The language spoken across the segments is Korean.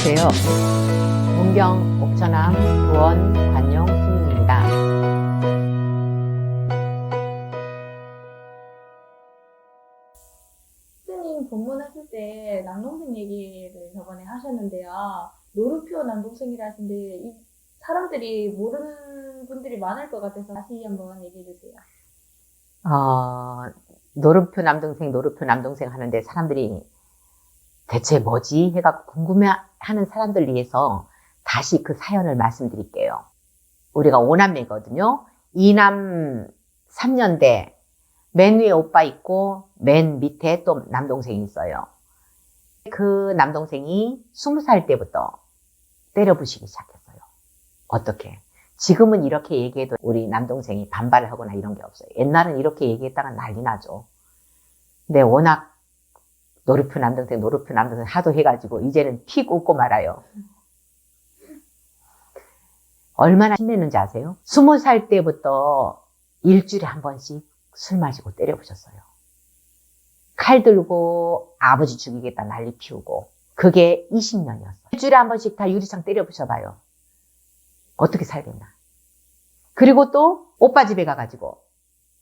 안녕하세요. 문경 옥천암 도원 관용 스님입니다. 스님 본문하실 때 남동생 얘기를 저번에 하셨는데요. 노루표 남동생이라 하신데 이 사람들이 모르는 분들이 많을 것 같아서 다시 한번 얘기해 주세요. 노름표 남동생 하는데 사람들이 대체 뭐지? 해가 궁금해하는 사람들 위해서 다시 그 사연을 말씀드릴게요. 우리가 5남매거든요. 2남 3년대 맨 위에 오빠 있고 맨 밑에 또 남동생이 있어요. 그 남동생이 20살 때부터 때려부시기 시작했어요. 어떻게? 지금은 이렇게 얘기해도 우리 남동생이 반발을 하거나 이런 게 없어요. 옛날은 이렇게 얘기했다가 난리 나죠. 근데 워낙 노루표 남동생 하도 해가지고 이제는 픽 웃고 말아요. 얼마나 심했는지 아세요? 20살 때부터 일주일에 한 번씩 술 마시고 때려부셨어요. 칼 들고 아버지 죽이겠다 난리 피우고. 그게 20년이었어요. 일주일에 한 번씩 다 유리창 때려부셔봐요. 어떻게 살겠나. 그리고 또 오빠 집에 가가지고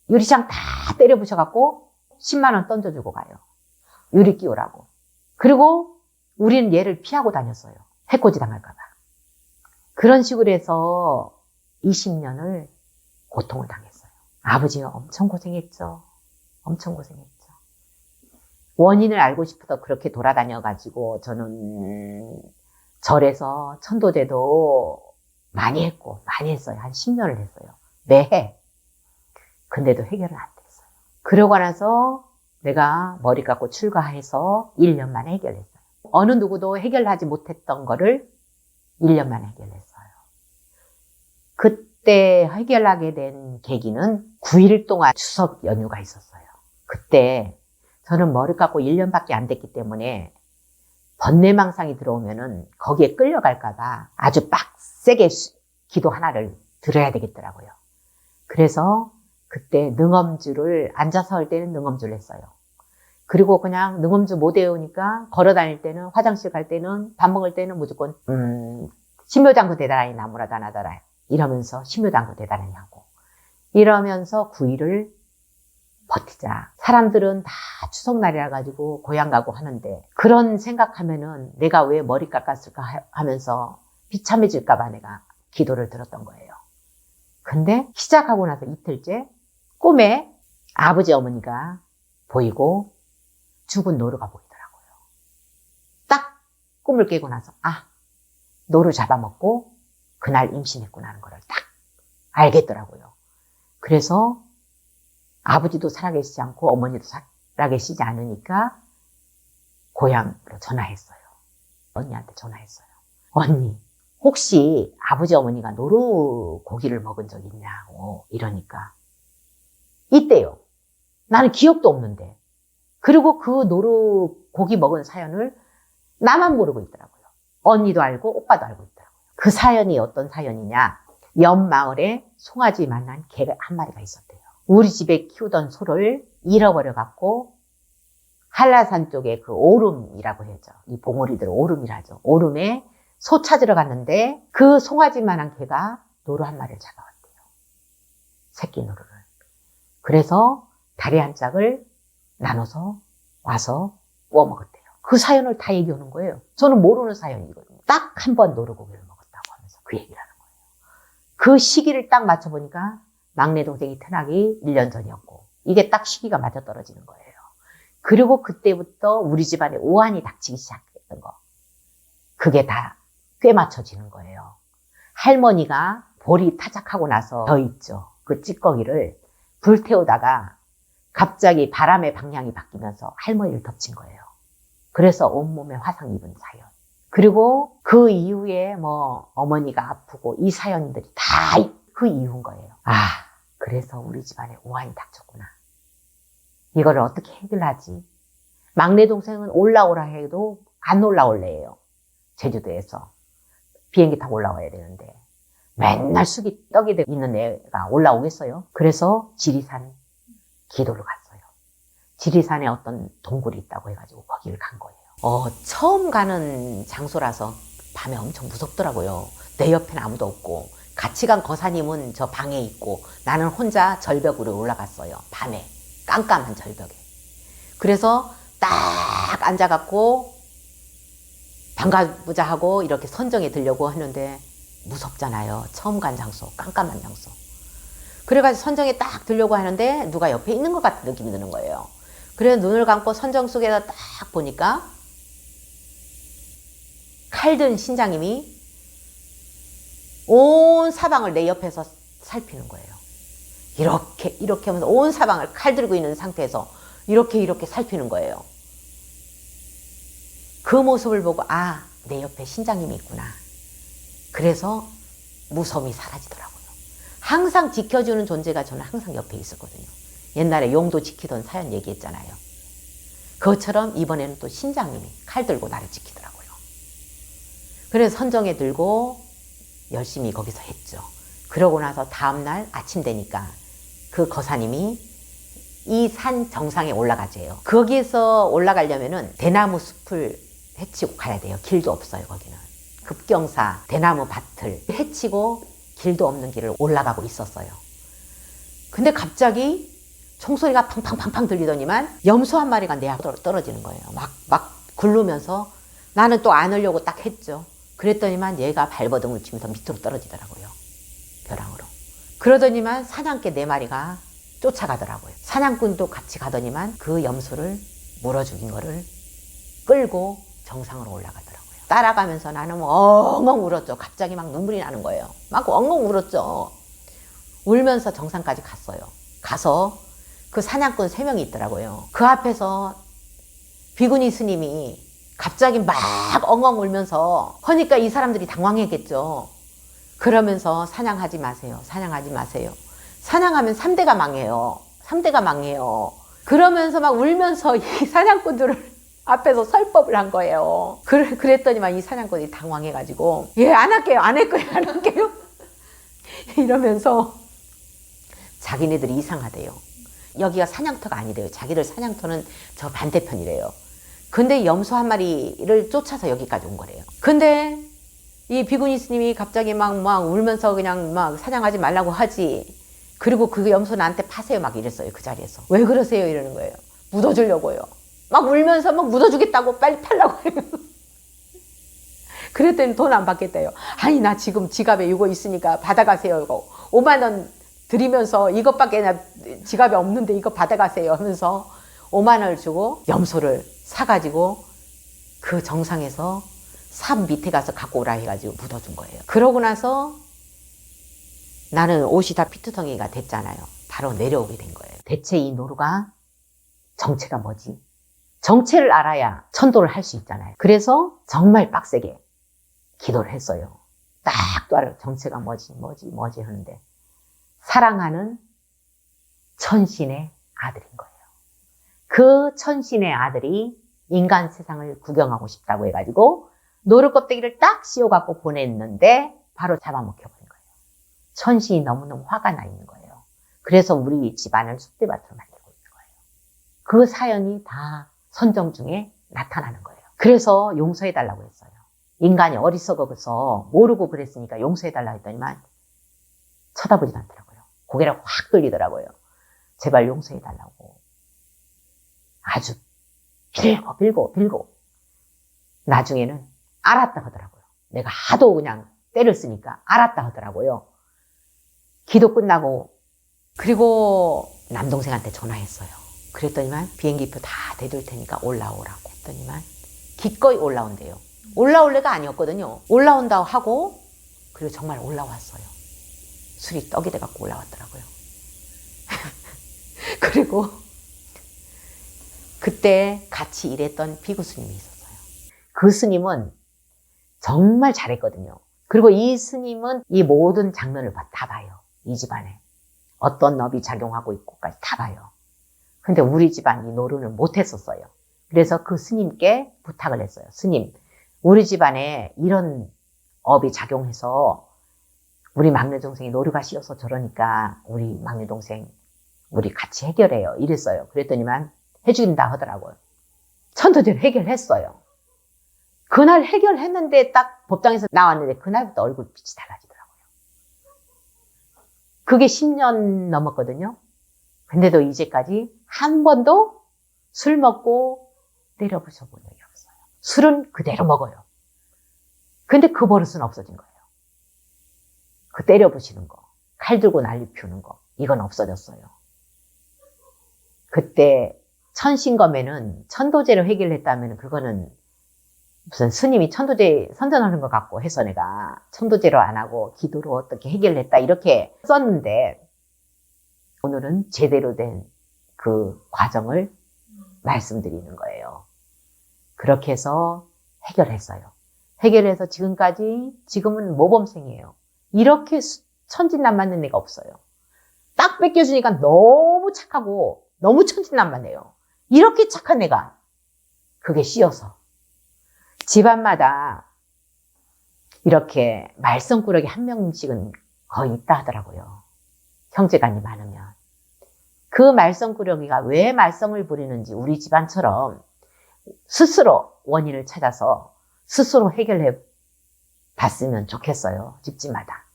유리창 다 때려부셔갖고 10만 원 던져주고 가요. 유리 끼우라고. 그리고 우리는 얘를 피하고 다녔어요. 해코지 당할까봐. 그런 식으로 해서 20년을 고통을 당했어요. 아버지가 엄청 고생했죠. 엄청 고생했죠. 원인을 알고 싶어서 그렇게 돌아다녀가지고 저는 절에서 천도제도 많이 했어요. 한 10년을 했어요. 매해. 근데도 해결은 안 됐어요. 그러고 나서 내가 머리 깎고 출가해서 1년 만에 해결했어요. 어느 누구도 해결하지 못했던 거를 1년 만에 해결했어요. 그때 해결하게 된 계기는 9일 동안 추석 연휴가 있었어요. 그때 저는 머리 깎고 1년밖에 안 됐기 때문에 번뇌망상이 들어오면은 거기에 끌려갈까봐 아주 빡세게 기도 하나를 들어야 되겠더라고요. 그래서 그때 능엄주를 앉아서 할 때는 능엄주를 했어요. 그리고 그냥 능엄주 못 외우니까 걸어 다닐 때는 화장실 갈 때는 밥 먹을 때는 무조건 신묘장구 대단하니 나무라다 나다라 이러면서 신묘장구 대단하니 하고 이러면서 9일을 버티자. 사람들은 다 추석날이라 가지고 고향 가고 하는데 그런 생각하면은 내가 왜 머리 깎았을까 하면서 비참해질까 봐 내가 기도를 들었던 거예요. 근데 시작하고 나서 이틀째 꿈에 아버지 어머니가 보이고 죽은 노루가 보이더라고요. 딱 꿈을 깨고 나서 노루 잡아먹고 그날 임신했구나 하는 거를 딱 알겠더라고요. 그래서 아버지도 살아계시지 않고 어머니도 살아계시지 않으니까 고향으로 전화했어요. 언니한테 전화했어요. 언니 혹시 아버지 어머니가 노루 고기를 먹은 적 있냐고 이러니까 있대요. 나는 기억도 없는데. 그리고 그 노루 고기 먹은 사연을 나만 모르고 있더라고요. 언니도 알고 오빠도 알고 있더라고요. 그 사연이 어떤 사연이냐. 옆 마을에 송아지 만난 개가 한 마리가 있었대요. 우리 집에 키우던 소를 잃어버려갖고 한라산 쪽에 그 오름이라고 하죠. 이 봉오리들 오름이라죠. 오름에 소 찾으러 갔는데 그 송아지만한 개가 노루 한 마리를 잡아왔대요. 새끼 노루를. 그래서 다리 한 짝을 나눠서 와서 구워 먹었대요. 그 사연을 다 얘기하는 거예요. 저는 모르는 사연이거든요. 딱 한 번 노루고기를 먹었다고 하면서 그 얘기를 하는 거예요. 그 시기를 딱 맞춰보니까 막내 동생이 태어나기 1년 전이었고 이게 딱 시기가 맞아떨어지는 거예요. 그리고 그때부터 우리 집안에 오한이 닥치기 시작했던 거. 그게 다 꽤 맞춰지는 거예요. 할머니가 볼이 타작하고 나서 더 있죠. 그 찌꺼기를 불태우다가 갑자기 바람의 방향이 바뀌면서 할머니를 덮친 거예요. 그래서 온몸에 화상 입은 사연. 그리고 그 이후에 어머니가 아프고 이 사연들이 다 그 이후인 거예요. 그래서 우리 집안에 오한이 닥쳤구나. 이거를 어떻게 해결하지? 막내 동생은 올라오라 해도 안 올라올래요. 제주도에서. 비행기 타고 올라와야 되는데 맨날 쑥이 떡이 있는 애가 올라오겠어요? 그래서 지리산 기도를 갔어요. 지리산에 어떤 동굴이 있다고 해가지고 거기를 간 거예요. 처음 가는 장소라서 밤에 엄청 무섭더라고요. 내 옆에는 아무도 없고 같이 간 거사님은 저 방에 있고 나는 혼자 절벽으로 올라갔어요. 밤에 깜깜한 절벽에. 그래서 딱 앉아갖고 반가보자 하고 이렇게 선정에 들려고 하는데 무섭잖아요. 처음 간 장소, 깜깜한 장소. 그래가지고 선정에 딱 들려고 하는데 누가 옆에 있는 것 같은 느낌이 드는 거예요. 그래서 눈을 감고 선정 속에서 딱 보니까 칼든 신장님이 온 사방을 내 옆에서 살피는 거예요. 이렇게 하면서 온 사방을 칼 들고 있는 상태에서 이렇게 살피는 거예요. 그 모습을 보고 아, 내 옆에 신장님이 있구나. 그래서 무서움이 사라지더라고요. 항상 지켜주는 존재가 저는 항상 옆에 있었거든요. 옛날에 용도 지키던 사연 얘기했잖아요. 그것처럼 이번에는 또 신장님이 칼 들고 나를 지키더라고요. 그래서 선정에 들고 열심히 거기서 했죠. 그러고 나서 다음날 아침 되니까 그 거사님이 이 산 정상에 올라가재요. 거기에서 올라가려면은 대나무 숲을 헤치고 가야 돼요. 길도 없어요, 거기는. 급경사, 대나무 밭을 헤치고 길도 없는 길을 올라가고 있었어요. 근데 갑자기 총소리가 팡팡팡팡 들리더니만 염소 한 마리가 내 앞으로 떨어지는 거예요. 막 굴르면서 나는 또 안으려고 딱 했죠. 그랬더니만 얘가 발버둥을 치면서 밑으로 떨어지더라고요. 벼랑으로. 그러더니만 사냥개 4마리가 쫓아가더라고요. 사냥꾼도 같이 가더니만 그 염소를 물어 죽인 거를 끌고 정상으로 올라가더라고요. 따라가면서 나는 엉엉 울었죠. 갑자기 막 눈물이 나는 거예요. 막 엉엉 울었죠. 울면서 정상까지 갔어요. 가서 그 사냥꾼 3명이 있더라고요. 그 앞에서 비구니 스님이 갑자기 막 엉엉 울면서 하니까 이 사람들이 당황했겠죠. 그러면서 사냥하지 마세요. 사냥하지 마세요. 사냥하면 3대가 망해요. 3대가 망해요. 그러면서 막 울면서 이 사냥꾼들을 앞에서 설법을 한 거예요. 그랬더니만 이 사냥꾼이 당황해가지고 예, 안 할게요. 안 할 거예요. 안 할게요. 이러면서 자기네들이 이상하대요. 여기가 사냥터가 아니래요. 자기들 사냥터는 저 반대편이래요. 근데 염소 한 마리를 쫓아서 여기까지 온 거래요. 근데 이 비구니 스님이 갑자기 막 울면서 그냥 막 사냥하지 말라고 하지. 그리고 그 염소 나한테 파세요 막 이랬어요. 그 자리에서. 왜 그러세요? 이러는 거예요. 묻어주려고요. 막 울면서 막 묻어주겠다고 빨리 팔라고 해요. 그랬더니 돈 안 받겠대요. 아니 나 지금 지갑에 이거 있으니까 받아가세요. 이거 5만 원 드리면서 이것밖에 나 지갑에 없는데 이거 받아가세요 하면서 5만 원을 주고 염소를 사가지고 그 정상에서 삽 밑에 가서 갖고 오라 해가지고 묻어준 거예요. 그러고 나서 나는 옷이 다 피투성이가 됐잖아요. 바로 내려오게 된 거예요. 대체 이 노루가 정체가 뭐지? 정체를 알아야 천도를 할 수 있잖아요. 그래서 정말 빡세게 기도를 했어요. 딱 또 알아요. 정체가 뭐지 하는데 사랑하는 천신의 아들인 거예요. 그 천신의 아들이 인간 세상을 구경하고 싶다고 해가지고 노루 껍데기를 딱 씌워갖고 보냈는데 바로 잡아먹혀버린 거예요. 천신이 너무너무 화가 나 있는 거예요. 그래서 우리 집안을 쑥대밭으로 만들고 있는 거예요. 그 사연이 다 선정 중에 나타나는 거예요. 그래서 용서해달라고 했어요. 인간이 어리석어서 모르고 그랬으니까 용서해달라고 했더니만 쳐다보지도 않더라고요. 고개를 확 돌리더라고요. 제발 용서해달라고. 아주 빌고 나중에는 알았다 하더라고요. 내가 하도 그냥 때를 쓰니까 알았다 하더라고요. 기도 끝나고 그리고 남동생한테 전화했어요. 그랬더니만 비행기표 다 대둘 테니까 올라오라고 했더니만 기꺼이 올라온대요. 올라올 애가 아니었거든요. 올라온다고 하고 그리고 정말 올라왔어요. 술이 떡이 돼갖고 올라왔더라고요. 그리고 그때 같이 일했던 비구 스님이 있었어요. 그 스님은 정말 잘했거든요. 그리고 이 스님은 이 모든 장면을 다 봐요. 이 집안에 어떤 업이 작용하고 있고까지 다 봐요. 근데 우리 집안 이 노루는 못했었어요. 그래서 그 스님께 부탁을 했어요. 스님, 우리 집안에 이런 업이 작용해서 우리 막내 동생이 노루가 씌어서 저러니까 우리 막내 동생 우리 같이 해결해요. 이랬어요. 그랬더니만 해준다 하더라고요. 천도제로 해결했어요. 그날 해결했는데 딱 법정에서 나왔는데 그날부터 얼굴빛이 달라지더라고요. 그게 10년 넘었거든요. 근데도 이제까지 한 번도 술 먹고 때려부숴 본 적이 없어요. 술은 그대로 먹어요. 근데 그 버릇은 없어진 거예요. 그 때려부시는 거, 칼 들고 난리 피우는 거, 이건 없어졌어요. 그때 천신검에는 천도제로 해결했다면 그거는 무슨 스님이 천도제 선전하는 것 같고 해서 내가 천도제로 안 하고 기도로 어떻게 해결했다 이렇게 썼는데 오늘은 제대로 된 그 과정을 말씀드리는 거예요. 그렇게 해서 해결했어요. 해결해서 지금은 모범생이에요. 이렇게 천진난만한 애가 없어요. 딱 뺏겨주니까 너무 착하고 너무 천진난만해요. 이렇게 착한 애가 그게 씌어서 집안마다 이렇게 말썽꾸러기 한 명씩은 거의 있다 하더라고요. 형제간이 많으면. 그 말썽꾸러기가 왜 말썽을 부리는지 우리 집안처럼 스스로 원인을 찾아서 스스로 해결해 봤으면 좋겠어요. 집집마다.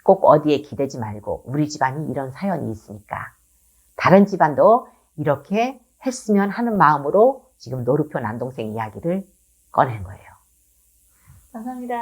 꼭 어디에 기대지 말고 우리 집안이 이런 사연이 있으니까 다른 집안도 이렇게 했으면 하는 마음으로 지금 노루표 남동생 이야기를 꺼낸 거예요. 감사합니다.